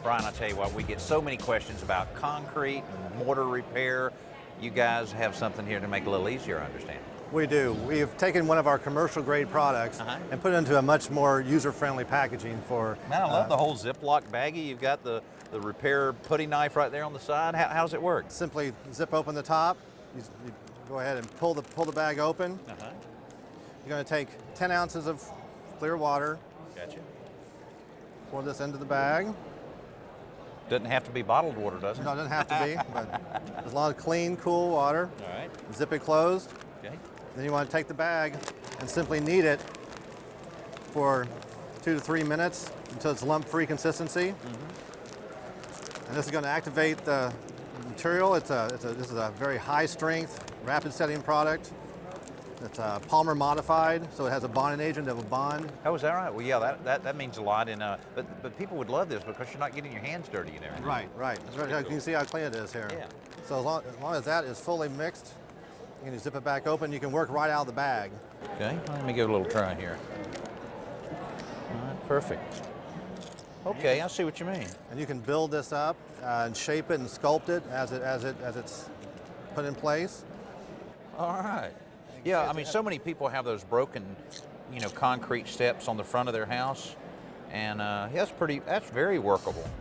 Brian, I tell you what, we get so many questions about concrete and mortar repair. You guys have something here to make it a little easier, I understand. We do. We've taken one of our commercial grade products and put it into a much more user-friendly packaging for... Man, I love the whole Ziploc baggie. You've got the repair putty knife right there on the side. How does it work? Simply zip open the top. You go ahead and pull the bag open. You're going to take 10 ounces of clear water. Gotcha. Pour this into the bag. Doesn't have to be bottled water, does it? No, it doesn't have to be, but as long as clean, cool water. All right. Zip it closed. Okay. Then you want to take the bag and simply knead it for 2 to 3 minutes until it's lump-free consistency. And this is going to activate the material. This is a very high-strength, rapid-setting product. It's polymer modified, so it has a bonding agent that will bond. Oh, is that right? Well, yeah, that means a lot. But people would love this because you're not getting your hands dirty and everything. Right. That's right. You can see how clean it is here. Yeah. So as long as that is fully mixed, you can zip it back open. You can work right out of the bag. Okay, let me give it a little try here. All right, perfect. Okay, I see what you mean. And you can build this up and shape it and sculpt it as it's put in place. All right. Yeah, I mean, so many people have those broken, concrete steps on the front of their house, and that's very workable.